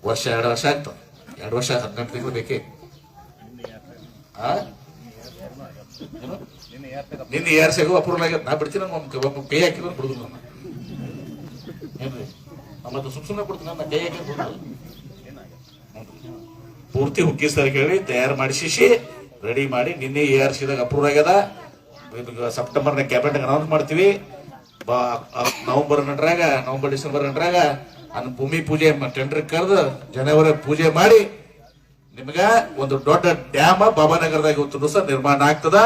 ವರ್ಷ 2 ವರ್ಷ ಆಗ್ತದೆ. 2 ವರ್ಷ 18 ತಿಂಗಳು ಬೇಕೇ. ನಿನ್ನ ಏರ್ಸಾಗೂ ಅಪ್ರೂವಲ್ ಆಗ್ಯದ. ನಾ ಬಿಡ್ತೀನಿ ಒಮ್ಮೆ ಕೈ ಹಾಕಿದ್ರು ಬಿಡುದು ನನ್ನ ಏನ್ರಿ ಮತ್ತೆ ಸುಮ್ಮನೆ ಬಿಡ್ತೀನಿ ನನ್ನ ಕೈ ಹಾಕಿದ್ರು ಪೂರ್ತಿ ಹುಕ್ಕಿ ಸರ್ ಹೇಳಿ ತಯಾರು ಮಾಡಿಸಿ ರೆಡಿ ಮಾಡಿ ನಿನ್ನೆ ARCದಾಗ ಅಪ್ರೂವ್ ಆಗ್ಯದ. ಸೆಪ್ಟೆಂಬರ್ನ ಕ್ಯಾಬಿನೆಟ್ ಅನೌನ್ಸ್ ಮಾಡ್ತೀವಿ. ನವೆಂಬರ್ ಡಿಸೆಂಬರ್ ನಂಟ್ರಾಗ ಅನ್ನ ಭೂಮಿ ಪೂಜೆ ಟೆಂಡರ್ ಕರೆದು ಜನವರಿ ಪೂಜೆ ಮಾಡಿ ನಿಮ್ಗ ಒಂದು ದೊಡ್ಡ ಡ್ಯಾಮ್ ಬಾಬಾನಗರದಾಗ ಇವತ್ತು ದಿವಸ ನಿರ್ಮಾಣ ಆಗ್ತದ.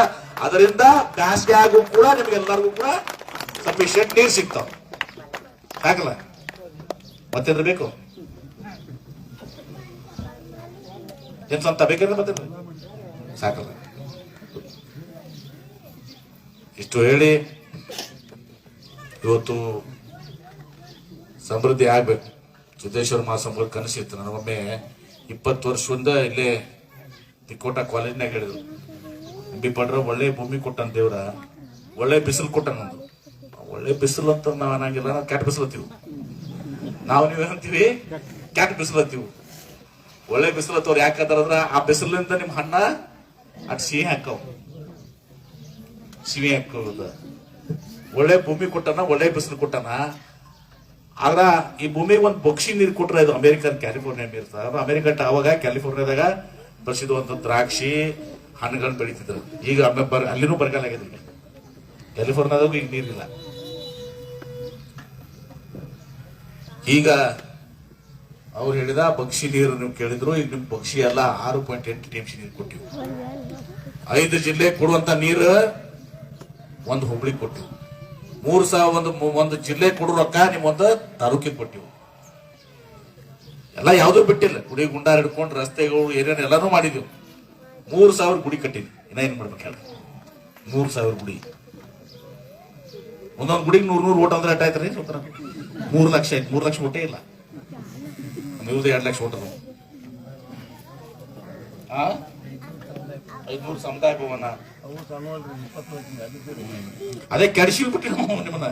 ಅದರಿಂದ ಬ್ಯಾಸ್ಗ್ಯಾಗೂ ಕೂಡ ನಿಮ್ಗೆಲ್ಲರಿಗೂ ಕೂಡ ಸಫಿಶಿಯಂಟ್ ನೀರು ಸಿಗ್ತಾವ. ಹಾಕಲ್ಲ ಮತ್ತೇನ್ರ ಬೇಕು ಏನ್ ಸ್ವಂತ ಬೇಕಂದ್ರೆ ಮತ್ತೆ ಸಾಕಲ್ಲ. ಇಷ್ಟು ಹೇಳಿ ಇವತ್ತು ಸಮೃದ್ಧಿ ಆಗ್ಬೇಕು. ಸಿದ್ದೇಶ್ವರ ಮಹಾಸ್ವಾಮಿಗಳು ಕನಸಿತ್ತು. ನನಗೊಮ್ಮೆ 20 ವರ್ಷದಿಂದ ಇಲ್ಲೇ ತಿಕೋಟ ಕಾಲೇಜ್ನಾಗ ಹೇಳಿದ್ರು, ಬಿ ಪಡ್ರ ಒಳ್ಳೆ ಭೂಮಿ ಕೊಟ್ಟನ್ ದೇವ್ರ, ಒಳ್ಳೆ ಬಿಸಿಲು ಕೊಟ್ಟನ್. ನಮ್ದು ಒಳ್ಳೆ ಬಿಸಿಲು ಅಂತ ನಾವ್ ಅನ್ನಂಗಿಲ್ಲ, ನಾವು ಕೆಟ್ಟ ಬಿಸಿಲು ಹತ್ತೀವಿ. ನಾವು ನೀವೇನಂತೀವಿ ಕೆಟ್ಟ ಬಿಸಿಲು ಹತ್ತೀವಿ. ಒಳ್ಳೆ ಬಿಸಿಲು ಹತ್ತವ್ರು ಯಾಕಂದ್ರ ಆ ಬಿಸಿಲಿಂದ ನಿಮ್ ಹಣ್ಣ ಅಟ್ ಸಿಹಿ ಹಾಕವ್, ಸಿಹಿ ಹಾಕೋದ. ಒಳ್ಳೆ ಭೂಮಿ ಕೊಟ್ಟನ, ಒಳ್ಳೆ ಬಿಸಿಲು ಕೊಟ್ಟನ. ಆದ್ರ ಈ ಭೂಮಿಗೆ ಒಂದು ಬಕ್ಷಿ ನೀರು ಕೊಟ್ರೆ ಇದು ಅಮೆರಿಕನ್ ಕ್ಯಾಲಿಫೋರ್ನಿಯಾ ನೀರು. ಅಮೆರಿಕ ಅವಾಗ ಕ್ಯಾಲಿಫೋರ್ನಿಯಾದಾಗ ಪ್ರಸಿದ್ಧವಂತ ದ್ರಾಕ್ಷಿ ಹಣ್ಣುಗಳನ್ನ ಬೆಳೀತಿದ್ರು. ಈಗ ಅಲ್ಲಿನೂ ಬರಗಾಲ ಆಗಿದೆ. ಕ್ಯಾಲಿಫೋರ್ನಿಯಾದಾಗ ಈಗ ನೀರಿಲ್ಲ. ಈಗ ಅವ್ರು ಹೇಳಿದ ಬಕ್ಷಿ ನೀರು ನೀವು ಕೇಳಿದ್ರು. ಈಗ ನಿಮ್ ಬಕ್ಷಿ ಎಲ್ಲ 6.8 TMC ನೀರು ಕೊಟ್ಟಿವಿ. 5 ಜಿಲ್ಲೆ ಕೊಡುವಂತ ನೀರು ಒಂದು ಹುಬ್ಳಿ ಕೊಟ್ಟಿವಿ. 3,000 ಜಿಲ್ಲೆ ಕೊಡೋ ರೊಕ್ಕ ನಿಮ್ಮೊಂದು ತಾಲೂಕಿಗೆ ಕೊಟ್ಟಿವಿ. ಎಲ್ಲ ಯಾವ್ದು ಬಿಟ್ಟಿಲ್ಲ. ಗುಡಿ ಗುಂಡಾರ ಹಿಡ್ಕೊಂಡು ರಸ್ತೆಗಳು ಏನೇನು ಎಲ್ಲಾನು ಮಾಡಿದ್ವಿ. 3,000 ಗುಡಿ ಕಟ್ಟಿದ್ವಿ. ಇನ್ನ ಏನ್ ಮಾಡ್ಬೇಕು ಹೇಳಿ? 3,000 ಗುಡಿ. ಒಂದೊಂದು ಗುಡಿಗೆ 100 ಓಟ್ ಅಂದ್ರೆ ಎಟ್ಟಾಯ್ತ್ರಿ? 3 ಲಕ್ಷ ಆಯ್ತು. 3 ಲಕ್ಷ ಓಟೇ ಇಲ್ಲ. ಇವ್ರದ್ದು 2 ಲಕ್ಷ ಓಟ್ ಅದ. 500 ಸಮುದಾಯ ಭವನ ಅದೇ ಕೆಡಿಸಿಬಿಟ್ಟು ನಿಮ್ಮನ್ನ.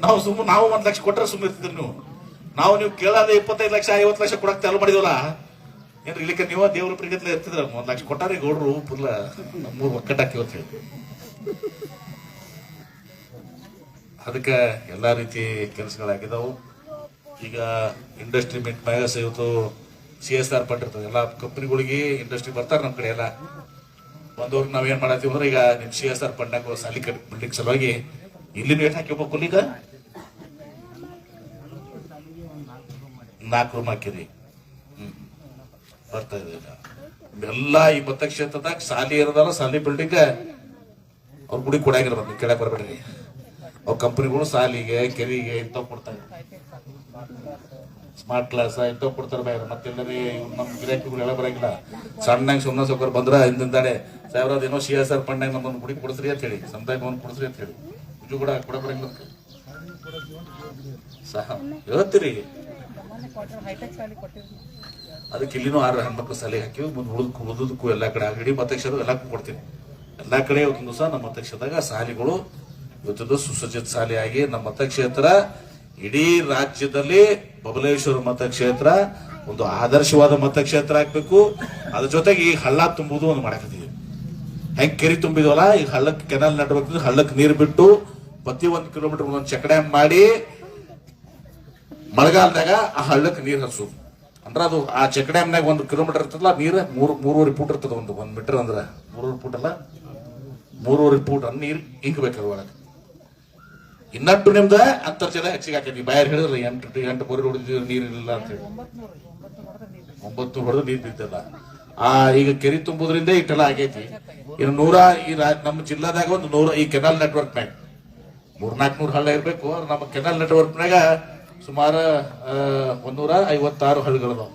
ನಾವು 1 ಲಕ್ಷ ಕೊಟ್ಟರೆ ಸುಮ್ಮನೆ ಇರ್ತಿದ್ರಿ ನೀವು. ನೀವು ಕೇಳಾದ 25 ಲಕ್ಷ 50 ಲಕ್ಷ ಕೊಡಕ್ ಚಾಲು ಮಾಡಿದ್ವಲ್ಲ ಏನ್ರಿ? ಇಲ್ಲಿಕ್ಕೆ ನೀವು ದೇವ್ರ ಪ್ರೀತಿಯತ್ಲೆ ಇರ್ತಿದ್ರ. 1 ಲಕ್ಷ ಕೊಟ್ಟಾರಿ ಗೌಡ್ರು ಪುರ್ಲ ನಮ್ಮೂರು ಒಕ್ಕಟ್ಟಾಕಿ ಅಂತ ಹೇಳಿ. ಅದಕ್ಕೆ ಎಲ್ಲಾ ರೀತಿ ಕೆಲಸಗಳಾಗಿದ್ದಾವು. ಈಗ ಇಂಡಸ್ಟ್ರಿ ಮಿಟ್ ಮ್ಯಾಗ ಇವತ್ತು CSR ಫಂಡ್ ಇರ್ತದೆ. ಎಲ್ಲ ಕಂಪನಿಗಳಿಗೆ ಇಂಡಸ್ಟ್ರಿ ಬರ್ತಾರೆ ನಮ್ಮ ಕಡೆ ಎಲ್ಲ ಬಂದವ್ರಿಗೆ ನಾವೇನ್ ಮಾಡತ್ತೀವಿ ಅಂದ್ರೆ ಈಗ ನಿಮ್ CSR ಫಂಡ್ನಾಗ ಸಾಲಿ ಬಿಲ್ಡಿಂಗ್ ಸಲುವಾಗಿ ಇಲ್ಲಿ ಏಟ್ ಹಾಕಿಬೇಕು. ಈಗ 4 ರೂಮ್ ಹಾಕಿರಿ. ಬರ್ತಾ ಇದೆ ಎಲ್ಲ ಈ ಮತಕ್ಷೇತ್ರದಾಗ ಸಾಲಿ ಇರೋದಲ್ಲ. ಸಾಲಿ ಬಿಲ್ಡಿಂಗ್ ಅವ್ರ ಗುಡಿ ಕೊಡಾಗಿರ್ಬಾರ್ದು. ಕೆಳಗೆ ಬರ್ಬೇಡ್ರಿ. ಅವ್ರ ಕಂಪನಿಗಳು ಸಾಲಿಗೆ ಕೆರಿಗೆ ಇಂಥವ್ ಕೊಡ್ತಾರೆ. ಸ್ಮಾರ್ಟ್ ಕ್ಲಾಸ್ ಇಂಥವ್ ಕೊಡ್ತಾರೆ. ಬೇರೆ ಮತ್ತೆಲ್ಲರಿ ನಮ್ಮ ಗಿರಾಕಿಗಳು ಎಲ್ಲ ಬರಂಗಿಲ್ಲ. ಸಣ್ಣಂಗೆ ಸುಮ್ಮನೆ ಸೌಕರ್ ಬಂದ್ರ ಹಿಂದಿಂದಾಡೆ ಸಾವಿರದ ಏನೋ CSR ಫಂಡ್ನಾಗ ನಮ್ಮೊಂದು ಗುಡಿ ಕೊಡಿಸ್ರಿ ಅಂತ ಹೇಳಿ, ಸಮುದಾಯ ಭವನ ಕೊಡಿಸ್ರಿ ಅಂತ ಹೇಳಿ ಇದು ಕೂಡ ಬರಂಗಿಲ್ಲ ಸಹ ಹೇಳ್ತೀರಿ. ಅದಕ್ಕೆ ಇಲ್ಲಿನೂ 6 ಹೆಣ್ಮಕ್ಳು ಸಾಲಿಗೆ ಹಾಕಿವಿ. ಮುಂದೆ ಉಳಿದಕ್ಕೂ ಎಲ್ಲ ಕಡೆ ಇಡೀ ಮತಕ್ಷೇತ್ರ ಎಲ್ಲಕ್ಕೂ ಕೊಡ್ತೀವಿ. ಎಲ್ಲಾ ಕಡೆ ಇವತ್ತು ದಿವಸ ನಮ್ಮ ಮತಕ್ಷೇತ್ರದಾಗ ಸಾಲಿಗಳು ಇವತ್ತು ಸುಸಜ್ಜಿತ ಶಾಲೆಯಾಗಿ ನಮ್ಮ ಮತಕ್ಷೇತ್ರ ಇಡೀ ರಾಜ್ಯದಲ್ಲಿ ಬಬಲೇಶ್ವರ ಮತಕ್ಷೇತ್ರ ಒಂದು ಆದರ್ಶವಾದ ಮತಕ್ಷೇತ್ರ ಆಗ್ಬೇಕು. ಅದ್ರ ಜೊತೆಗೆ ಈ ಹಳ್ಳ ತುಂಬುವುದು ಒಂದು ಮಾಡಕತ್ತೀವಿ. ಹೆಂಗ್ ಕೆರೆ ತುಂಬಿದ್ವಲ್ಲ, ಈಗ ಹಳ್ಳಕ್ಕೆ ಕೆನಾಲ್ ನಡ್ಬೇಕು. ಹಳ್ಳಕ್ಕೆ ನೀರು ಬಿಟ್ಟು ಪ್ರತಿ 1 ಕಿಲೋಮೀಟರ್ ಒಂದೊಂದು ಚೆಕ್ ಡ್ಯಾಮ್ ಮಾಡಿ ಮಳೆಗಾಲದಾಗ ಆ ಹಳ್ಳಕ್ಕೆ ನೀರು ಹರಿಸೋದು. ಅಂದ್ರೆ ಅದು ಆ ಚೆಕ್ ಡ್ಯಾಮ್ನಾಗ 1 ಕಿಲೋಮೀಟರ್ ಇರ್ತದಲ್ಲ ನೀರು 3.5 ಫೂಟ್ ಇರ್ತದ. 1 ಮೀಟರ್ ಅಂದ್ರೆ 3.5 ಫೂಟ್ ಅಲ್ಲ, 3.5 ಫೂಟ್ ಅನ್ನ ನೀರು ಇಂಗಬೇಕು ಒಳಗೆ. ಇನ್ನಟ್ಟು ನಿಮ್ದ ಅಂತರ್ಜಲ ಹೆಚ್ಚಿಗೆ ಹಾಕಿ ಬಾಯಾರು ಹೇಳಿದ್ರಲ್ಲ 8 ಬೋರ್ ಹೊಡೆದಿದ್ರು ನೀರಿಲ್ಲ ಅಂತ ಹೇಳಿ. 9 ಹೊಡೆದು ನೀರು ಬಿದ್ದಲ್ಲ. ಈಗ ಕೆರೆ ತುಂಬುದ್ರಿಂದ ಇಟ್ಟೆಲ್ಲ ಆಗೈತಿ. ಇನ್ನು ನಮ್ಮ ಜಿಲ್ಲಾದಾಗ ಒಂದು 100 ಈ ಕೆನಾಲ್ ನೆಟ್ವರ್ಕ್ ಮ್ಯಾಗ 300-400 ಹಳ್ಳ ಇರ್ಬೇಕು. ನಮ್ಮ ಕೆನಾಲ್ ನೆಟ್ವರ್ಕ್ನಾಗ ಸುಮಾರು 156 ಹಳ್ಳಿಗಳದಾವ.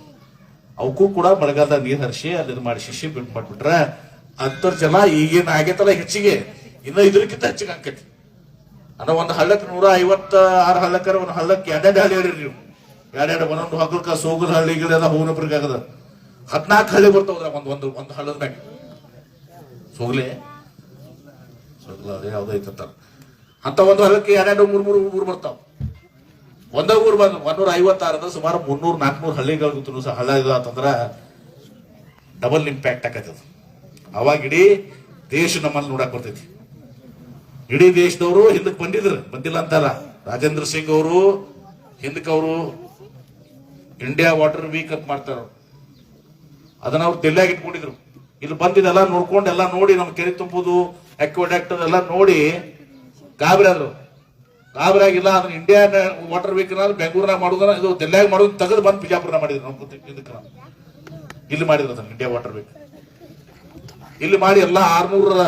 ಅವಕ್ಕೂ ಕೂಡ ಮಳೆಗಾಲದಾಗ ನೀರ್ ಹರಿಸಿ ಅಲ್ಲಿ ಮಾಡಿ ಶಿಶಿ ಬಿಟ್ಟು ಮಾಡ್ಬಿಟ್ರ ಅಂತರ್ಜಲ ಈಗೇನ್ ಆಗೈತಲ್ಲ ಹೆಚ್ಚಿಗೆ ಇನ್ನ ಇದಕ್ಕಿಂತ ಹೆಚ್ಚಿಗೆ ಆಕೈತಿ. ಒಂದು ಹಳ್ಳಕ್ಕೆ 156 ಹಳ್ಳಕ್ಕಾರ ಒಂದು ಹಳ್ಳಕ್ಕೆ 2 ಹಳ್ಳಿ ಹೇಳಿರಿ ನೀವು. 2 ಒಂದೊಂದು ಹಗ್ಗಕ್ಕ ಸೋಗದ ಹಳ್ಳಿಗಳೆಲ್ಲ ಹೂನಪ್ರಿಗಾಗದ 14 ಹಳ್ಳಿ ಬರ್ತಾವ ಒಂದು ಹಳ್ಳದ ಮ್ಯಾಗ. ಸೋಗ್ಲೆ ಅದೇ ಯಾವ್ದು ಐತಂತ ಅಂತ ಒಂದು ಹಳ್ಳಕ್ಕೆ 2-3 ಊರು ಬರ್ತಾವ. ಒಂದೇ ಊರು ಬಂದು 156 ಸುಮಾರು 300-400 ಹಳ್ಳಿಗಳು ಸಹ ಹಳ್ಳ ಇದು ಅಂತಂದ್ರ ಡಬಲ್ ಇಂಪ್ಯಾಕ್ಟ್ ಆಕೈತದ. ಅವಾಗ ಇಡೀ ದೇಶ ನಮ್ಮಲ್ಲಿ ನೋಡಕ್ ಬರ್ತೈತಿ. ಇಡೀ ದೇಶದವರು ಹಿಂದಕ್ಕೆ ಬಂದಿಲ್ಲ ಅಂತಲ್ಲ. ರಾಜೇಂದ್ರ ಸಿಂಗ್ ಅವರು ಹಿಂದಕ್ಕೆ ಅವರು ಇಂಡಿಯಾ ವಾಟರ್ ವೀಕ್ ಅಂತ ಮಾಡ್ತಾರ. ಅದನ್ನ ಅವ್ರು ತೆಲ್ಲಾಗಿ ಇಟ್ಕೊಂಡಿದ್ರು. ಇಲ್ಲಿ ಬಂದಿದ್ದೆಲ್ಲ ನೋಡ್ಕೊಂಡು ಎಲ್ಲ ನೋಡಿ ನಮ್ಮ ಕೆರೆ ತುಂಬುದು ಅಕ್ವಾಡಕ್ಟ್ ಎಲ್ಲ ನೋಡಿ ಗಾಬರಿಯಾಗಿಲ್ಲ. ಅದನ್ನ ಇಂಡಿಯಾ ವಾಟರ್ ವೀಕ್ ಬೆಂಗಳೂರಿನಾಗ ಮಾಡೋದನ್ನ ಇದು ತೆಲ್ಲಾಗಿ ಮಾಡೋದು ತೆಗೆದು ಬಂದು ಬಿಜಾಪುರನ ಮಾಡಿದ್ರು. ನಮ್ಮ ಇಲ್ಲಿ ಮಾಡಿದ್ರು ಅದನ್ನ ಇಂಡಿಯಾ ವಾಟರ್ ವೀಕ್ ಇಲ್ಲಿ ಮಾಡಿ ಎಲ್ಲ 600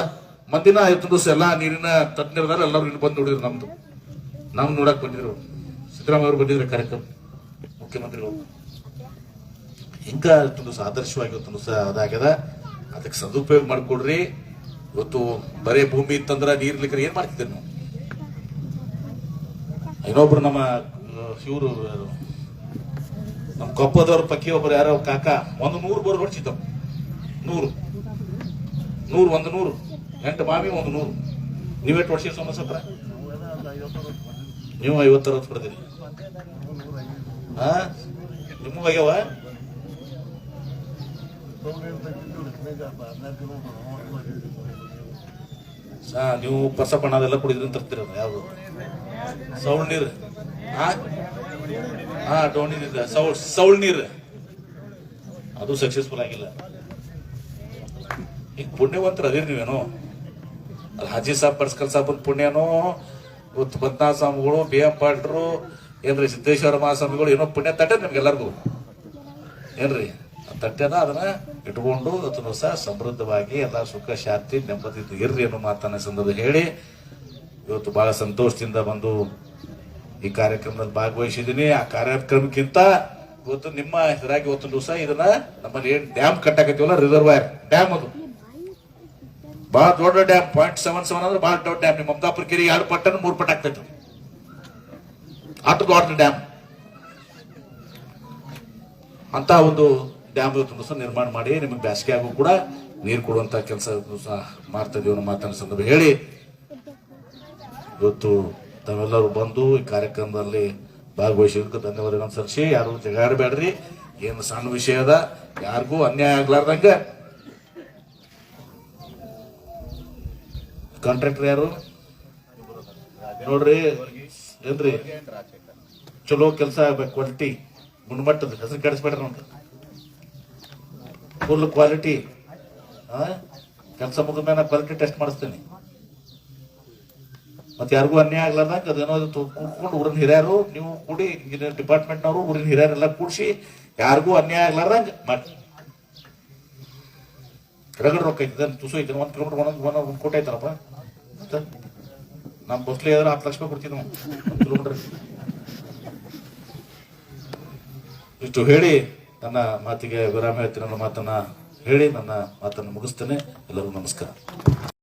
ಮಂದಿನ 50 ದಿವಸ ಎಲ್ಲ ನೀರಿನ ತಜ್ಞರದಾರ ಎಲ್ಲರೂ ಇಲ್ಲಿ ಬಂದು ನೋಡಿದ್ರು. ನಮ್ ನೋಡಕ್ ಬಂದಿದ್ರು. ಸಿದ್ದರಾಮಯ್ಯ ಅವರು ಬಂದಿದ್ರು ಕಾರ್ಯಕ್ರಮ, ಮುಖ್ಯಮಂತ್ರಿಗಳು. ಹಿಂಗ ದಿವಸ ಆದರ್ಶವಾಗಿ ದಿವಸ ಅದಾಗ್ಯದ. ಅದಕ್ಕೆ ಸದುಪಯೋಗ ಮಾಡ್ಕೊಡ್ರಿ. ಇವತ್ತು ಬರೇ ಭೂಮಿ ಇತ್ತಂದ್ರ ನೀರ್ಲಿಕ್ಕೆ ಏನ್ ಮಾಡ್ತಿದ್ದೇವೆ ನಾವು? ಇನ್ನೊಬ್ರು ನಮ್ಮ ಇವರು ನಮ್ಮ ಕೊಪ್ಪದವ್ರ ಪಕ್ಕಿ ಒಬ್ರು ಯಾರೋ ಕಾಕ 100 ಬೋರ್ ಹೊಡ್ಸಿದ್ದವ್. 100 8 ಮಾವಿ 100. ನೀವೇಟ್ ವರ್ಷ ಸೋಮಸಪ್ರ? ನೀವು 50-60 ಪಡ್ತೀರಿ. ನಿಮ್ಮೂ ಆಗ್ಯಾವ? ನೀವು ಪಸಪಣ ಅದೆಲ್ಲ ಕುಡಿದ್ರಿ ತರ್ತೀರ? ಯಾವ್ದು ಸೌಳ್ ನೀರು? ಡೋಣಿ ಸೌಳ್ ನೀರು ಅದು ಸಕ್ಸಸ್ಫುಲ್ ಆಗಿಲ್ಲ. ಈಗ ಪುಣ್ಯವಂತರು ಅದಿರಿ ನೀವೇನೋ. ಅಲ್ಲಿ ಹಾಜಿ ಸಾಬ್ ಬಡ್ಸ್ಕಲ್ ಸಾಬನ್ ಪುಣ್ಯನೋ, ಇವತ್ತು ಪದ್ಮನಾಭ ಸ್ವಾಮಿಗಳು, BM ಪಾಟ್ರು, ಏನ್ರಿ ಸಿದ್ದೇಶ್ವರ ಮಹಾಸ್ವಾಮಿಗಳು ಏನೋ ಪುಣ್ಯ ತಟ್ಟೆ ನಿಮ್ಗೆಲ್ಲರಿಗೂ ಏನ್ರಿ ತಟ್ಟೆದ. ಅದನ್ನ ಇಟ್ಕೊಂಡು ಇವತ್ತು ಸಹ ಸಮೃದ್ಧವಾಗಿ ಎಲ್ಲ ಸುಖ ಶಾಂತಿ ನೆಮ್ಮದಿ ಇರ್ರಿ ಅನ್ನೋ ಮಾತನ್ನ ಸಂದರ್ಭ ಹೇಳಿ ಇವತ್ತು ಬಹಳ ಸಂತೋಷದಿಂದ ಬಂದು ಈ ಕಾರ್ಯಕ್ರಮದಲ್ಲಿ ಭಾಗವಹಿಸಿದ್ದೀನಿ. ಆ ಕಾರ್ಯಕ್ರಮಕ್ಕಿಂತ ಇವತ್ತು ನಿಮ್ಮ ಹೆಸರಾಗಿ ಇವತ್ತು ದಿವಸ ಇದನ್ನ ನಮ್ಮಲ್ಲಿ ಏನ್ ಡ್ಯಾಮ್ ಕಟ್ಟಾಕತ್ತೀವಲ್ಲ, ರಿಸರ್ವಾಯರ್ ಡ್ಯಾಮ್, ಅದು ಬಹಳ ದೊಡ್ಡ ಡ್ಯಾಮ್. 0.77 ಅಂದ್ರೆ ಬಹಳ ದೊಡ್ಡ ಡ್ಯಾಮ್. ನಿಮ್ಮ ಮಮತಾಪುರ ಕೆರೆ 2 ಪಟ್ಟನ್ನು 3 ಪಟ್ಟ ಆಗ್ತೈತಿ. ಅಷ್ಟು ದೊಡ್ಡ ಡ್ಯಾಮ್. ಅಂತ ಒಂದು ಡ್ಯಾಮ್ ಇವತ್ತು ನಿರ್ಮಾಣ ಮಾಡಿ ನಿಮಗೆ ಬೇಸಿಗೆ ಆಗು ಕೂಡ ನೀರು ಕೊಡುವಂತ ಕೆಲಸ ಮಾಡ್ತಾ ಇದೀವಿ ಅನ್ನೋ ಮಾತನ್ನ ಸಂದರ್ಭ ಹೇಳಿ ಇವತ್ತು ತಾವೆಲ್ಲರೂ ಬಂದು ಈ ಕಾರ್ಯಕ್ರಮದಲ್ಲಿ ಭಾಗವಹಿಸಿದ್ದಕ್ಕೆ ಧನ್ಯವಾದಗಳನ್ನು ಸಲ್ಲಿಸಿ, ಯಾರು ಜಗಾಡಬೇಡ್ರಿ. ಏನು ಸಣ್ಣ ವಿಷಯ ಅದ, ಯಾರಿಗೂ ಅನ್ಯಾಯ ಆಗ್ಲಾರ್ದಂಗ. ಕಾಂಟ್ರಾಕ್ಟರ್ ಯಾರು ನೋಡ್ರಿ, ಏನ್ರಿ ಚಲೋ ಕೆಲಸ ಆಗ್ಬೇಕು, ಕ್ವಾಲಿಟಿ ಗುಣಮಟ್ಟದ ಹೆಸರು ಕೆಡಿಸ್ಬೇಡ್ರಿ. ನೋಡ್ರಿ ಫುಲ್ ಕ್ವಾಲಿಟಿ ಕೆಲಸ ಮುಗಿದ ಮೇಲೆ ಕ್ವಾಲಿಟಿ ಟೆಸ್ಟ್ ಮಾಡಿಸ್ತೇನೆ. ಮತ್ತೆ ಯಾರಿಗೂ ಅನ್ಯಾಯ ಆಗ್ಲಾರ್ದಂಗ ಅದೇನೋ ಕೂಡ್ಕೊಂಡು ಊರಿನ ಹಿರಿಯರು, ನೀವು ಕೂಡಿ ಇಂಜಿನಿಯರ್ ಡಿಪಾರ್ಟ್ಮೆಂಟ್ನವರು ಊರಿನ ಹಿರಿಯರೆಲ್ಲ ಕೂಡಿಸಿ ಯಾರಿಗೂ ಅನ್ಯಾಯ ಆಗ್ಲಾರ್ದಂಗ ಮಾಡಿ. ರಗಡ್ ರೊಕ್ಕ ಐತಿ, ತುಸು ಐತಿ. 1 ಕಿಲೋಮೀಟರ್ 1 ಕೋಟಿ ಐತಾರಪ್ಪ. ನಮ್ಮ ಬಸ್ಲಿ 10 ಲಕ್ಷ ರೂಪಾಯಿ ಕೊಡ್ತೀವಿ ನಾವು 1 ಕಿಲೋಮೀಟರ್. ಇಷ್ಟು ಹೇಳಿ ನನ್ನ ಮಾತಿಗೆ ವಿರಾಮ ಹೇಳ್ತೀನಿ. ನನ್ನ ಮಾತನ್ನ ಹೇಳಿ ನನ್ನ ಮಾತನ್ನು ಮುಗಿಸ್ತೇನೆ. ಎಲ್ಲರಿಗೂ ನಮಸ್ಕಾರ.